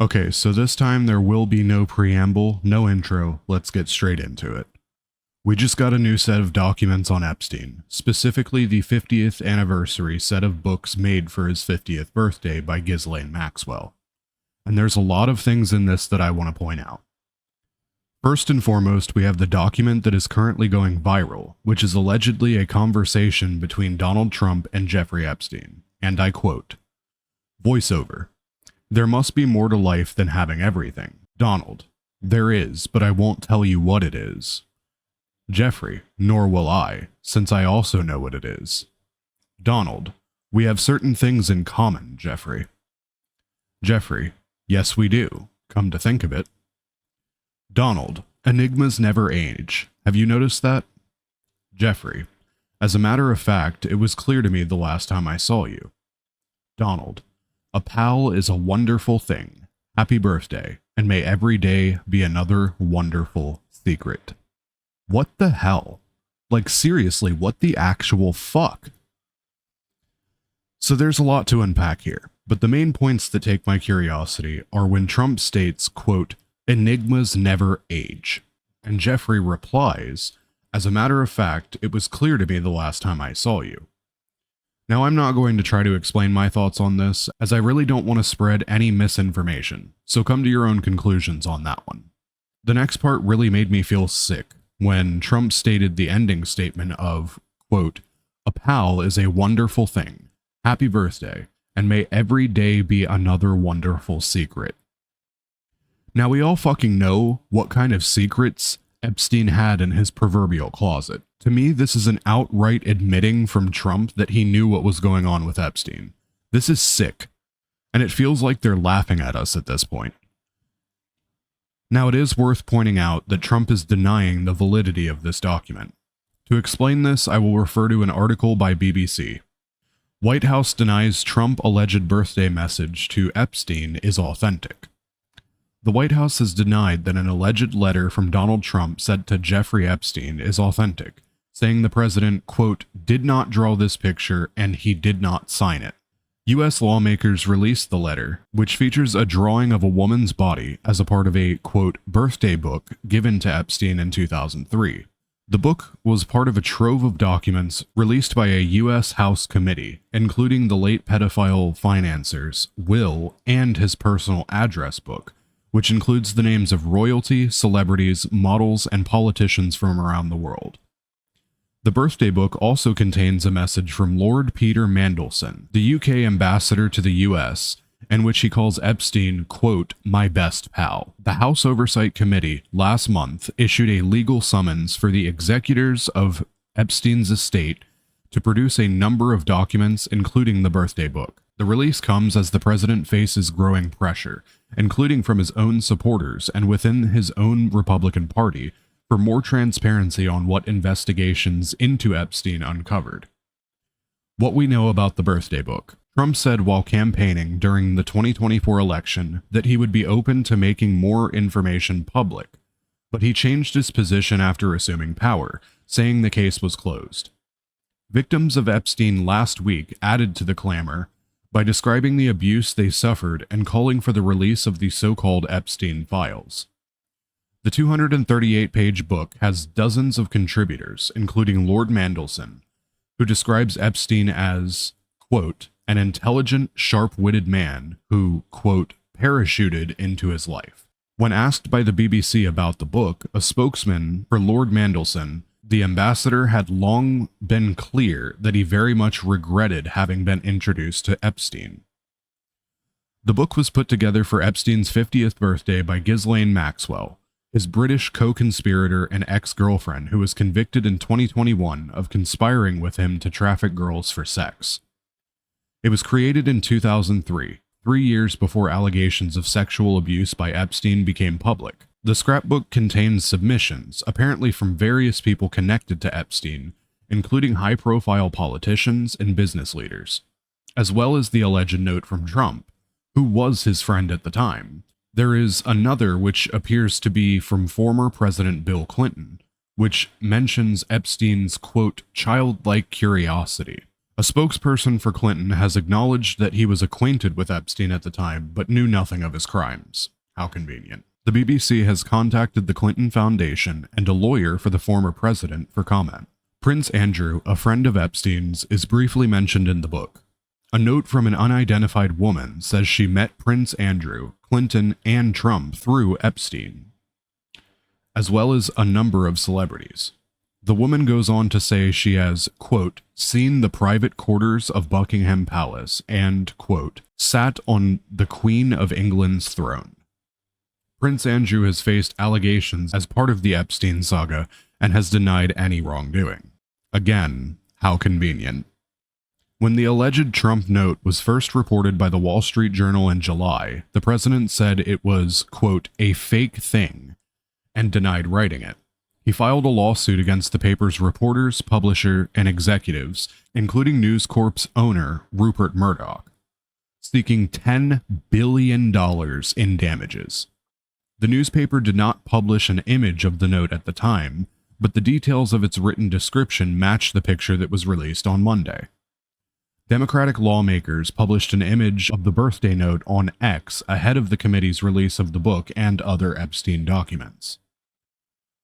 Okay, so this time there will be no preamble, no intro, let's get straight into it. We just got a new set of documents on Epstein, specifically the 50th anniversary set of books made for his 50th birthday by Ghislaine Maxwell. And there's a lot of things in this that I want to point out. First and foremost, we have the document that is currently going viral, which is allegedly a conversation between Donald Trump and Jeffrey Epstein, and I quote, "Voiceover. There must be more to life than having everything. Donald. There is, but I won't tell you what it is. Jeffrey. Nor will I, since I also know what it is. Donald. We have certain things in common, Jeffrey. Jeffrey. Yes, we do. Come to think of it. Donald. Enigmas never age. Have you noticed that? Jeffrey. As a matter of fact, it was clear to me the last time I saw you. Donald. A pal is a wonderful thing. Happy birthday, and may every day be another wonderful secret." What the hell? Like, seriously, what the actual fuck? So there's a lot to unpack here, but the main points that take my curiosity are when Trump states, quote, "Enigmas never age," and Jeffrey replies, "As a matter of fact, it was clear to me the last time I saw you." Now, I'm not going to try to explain my thoughts on this, as I really don't want to spread any misinformation, so come to your own conclusions on that one. The next part really made me feel sick when Trump stated the ending statement of, quote, "A pal is a wonderful thing. Happy birthday, and may every day be another wonderful secret." Now, we all fucking know what kind of secrets Epstein had in his proverbial closet. To me, this is an outright admitting from Trump that he knew what was going on with Epstein. This is sick, and it feels like they're laughing at us at this point. Now, it is worth pointing out that Trump is denying the validity of this document. To explain this, I will refer to an article by BBC. White House denies Trump alleged birthday message to Epstein is authentic. The White House has denied that an alleged letter from Donald Trump sent to Jeffrey Epstein is authentic, saying the president, quote, "did not draw this picture and he did not sign it." U.S. lawmakers released the letter, which features a drawing of a woman's body as a part of a, quote, birthday book given to Epstein in 2003. The book was part of a trove of documents released by a U.S. House committee, including the late pedophile financer's will and his personal address book, which includes the names of royalty, celebrities, models, and politicians from around the world. The birthday book also contains a message from Lord Peter Mandelson, the UK ambassador to the US, in which he calls Epstein, quote, "my best pal." The House Oversight Committee last month issued a legal summons for the executors of Epstein's estate to produce a number of documents, including the birthday book. The release comes as the president faces growing pressure, including from his own supporters and within his own Republican Party, for more transparency on what investigations into Epstein uncovered. What we know about the birthday book. Trump said while campaigning during the 2024 election that he would be open to making more information public, but he changed his position after assuming power, saying the case was closed. Victims of Epstein last week added to the clamor by describing the abuse they suffered and calling for the release of the so-called Epstein files. The 238-page book has dozens of contributors, including Lord Mandelson, who describes Epstein as, quote, "an intelligent, sharp-witted man who, quote, parachuted into his life." When asked by the BBC about the book, a spokesman for Lord Mandelson, the ambassador had long been clear that he very much regretted having been introduced to Epstein. The book was put together for Epstein's 50th birthday by Ghislaine Maxwell, his British co-conspirator and ex-girlfriend who was convicted in 2021 of conspiring with him to traffic girls for sex. It was created in 2003, 3 years before allegations of sexual abuse by Epstein became public. The scrapbook contains submissions, apparently from various people connected to Epstein, including high-profile politicians and business leaders, as well as the alleged note from Trump, who was his friend at the time. There is another which appears to be from former President Bill Clinton, which mentions Epstein's, quote, childlike curiosity, A spokesperson for Clinton has acknowledged that he was acquainted with Epstein at the time, but knew nothing of his crimes. How convenient. The BBC has contacted the Clinton Foundation and a lawyer for the former president for comment. Prince Andrew, a friend of Epstein's, is briefly mentioned in the book. A note from an unidentified woman says she met Prince Andrew, Clinton, and Trump through Epstein, as well as a number of celebrities. The woman goes on to say she has, quote, seen the private quarters of Buckingham Palace and, quote, sat on the Queen of England's throne. Prince Andrew has faced allegations as part of the Epstein saga and has denied any wrongdoing. Again, how convenient. When the alleged Trump note was first reported by the Wall Street Journal in July, the president said it was, quote, a fake thing, and denied writing it. He filed a lawsuit against the paper's reporters, publisher, and executives, including News Corp's owner, Rupert Murdoch, seeking $10 billion in damages. The newspaper did not publish an image of the note at the time, but the details of its written description matched the picture that was released on Monday. Democratic lawmakers published an image of the birthday note on X ahead of the committee's release of the book and other Epstein documents.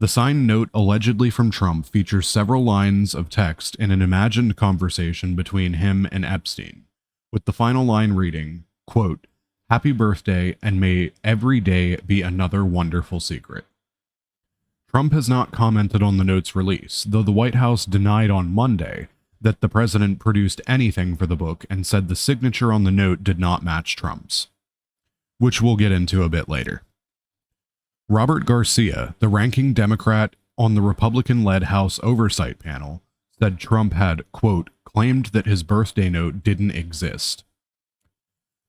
The signed note allegedly from Trump features several lines of text in an imagined conversation between him and Epstein, with the final line reading, quote, happy birthday and may every day be another wonderful secret. Trump has not commented on the note's release, though the White House denied on Monday that the president produced anything for the book and said the signature on the note did not match Trump's, which we'll get into a bit later. Robert Garcia, the ranking Democrat on the Republican-led House Oversight Panel, said Trump had, quote, claimed that his birthday note didn't exist.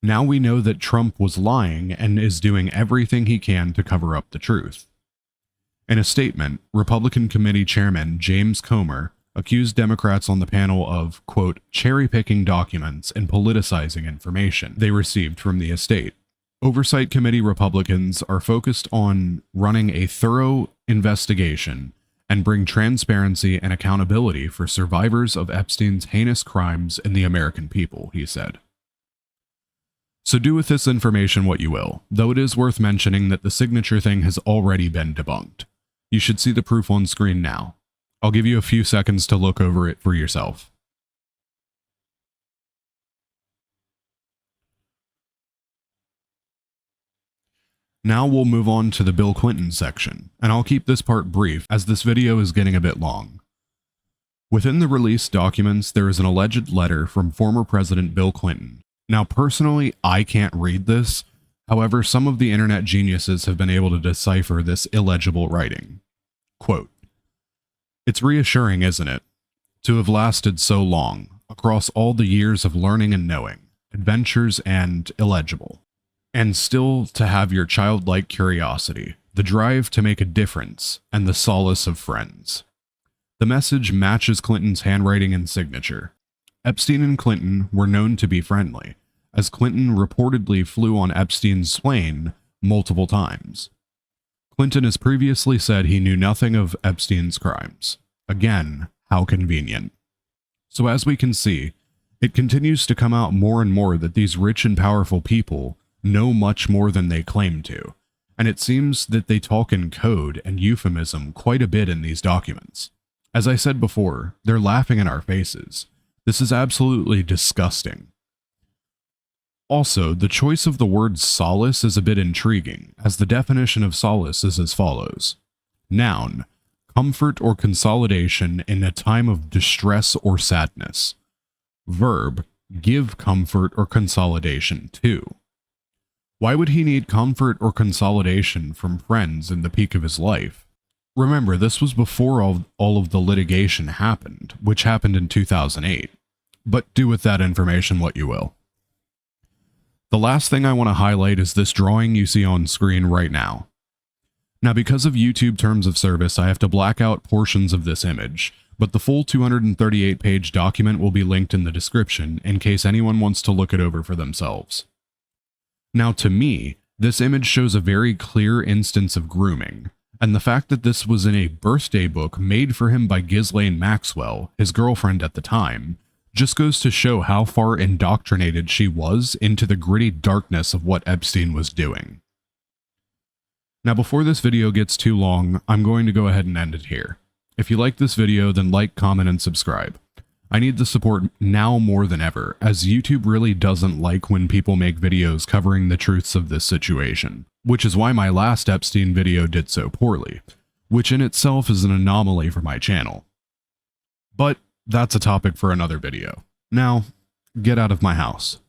Now we know that Trump was lying and is doing everything he can to cover up the truth. In a statement, Republican Committee Chairman James Comer accused Democrats on the panel of, quote, cherry-picking documents and politicizing information they received from the estate. Oversight Committee Republicans are focused on running a thorough investigation and bring transparency and accountability for survivors of Epstein's heinous crimes and the American people, he said. So do with this information what you will, though it is worth mentioning that the signature thing has already been debunked. You should see the proof on screen now. I'll give you a few seconds to look over it for yourself. Now we'll move on to the Bill Clinton section, and I'll keep this part brief as this video is getting a bit long. Within the released documents, there is an alleged letter from former President Bill Clinton. Now, personally, I can't read this. However, some of the internet geniuses have been able to decipher this illegible writing. Quote, it's reassuring, isn't it, to have lasted so long, across all the years of learning and knowing, adventures and illegible, and still to have your childlike curiosity, the drive to make a difference, and the solace of friends. The message matches Clinton's handwriting and signature. Epstein and Clinton were known to be friendly, as Clinton reportedly flew on Epstein's plane multiple times. Clinton has previously said he knew nothing of Epstein's crimes. Again, how convenient. So as we can see, it continues to come out more and more that these rich and powerful people know much more than they claim to, and it seems that they talk in code and euphemism quite a bit in these documents. As I said before, they're laughing in our faces. This is absolutely disgusting. Also, the choice of the word solace is a bit intriguing, as the definition of solace is as follows. Noun, comfort or consolidation in a time of distress or sadness. Verb, give comfort or consolidation to. Why would he need comfort or consolidation from friends in the peak of his life? Remember, this was before all of the litigation happened, which happened in 2008. But do with that information what you will. The last thing I want to highlight is this drawing you see on screen right now. Now, because of YouTube terms of service, I have to black out portions of this image, but the full 238-page document will be linked in the description in case anyone wants to look it over for themselves. Now, to me, this image shows a very clear instance of grooming, and the fact that this was in a birthday book made for him by Ghislaine Maxwell, his girlfriend at the time, just goes to show how far indoctrinated she was into the gritty darkness of what Epstein was doing. Now, before this video gets too long, I'm going to go ahead and end it here. If you like this video, then like, comment, and subscribe. I need the support now more than ever, as YouTube really doesn't like when people make videos covering the truths of this situation, which is why my last Epstein video did so poorly, which in itself is an anomaly for my channel. But that's a topic for another video. Now, get out of my house.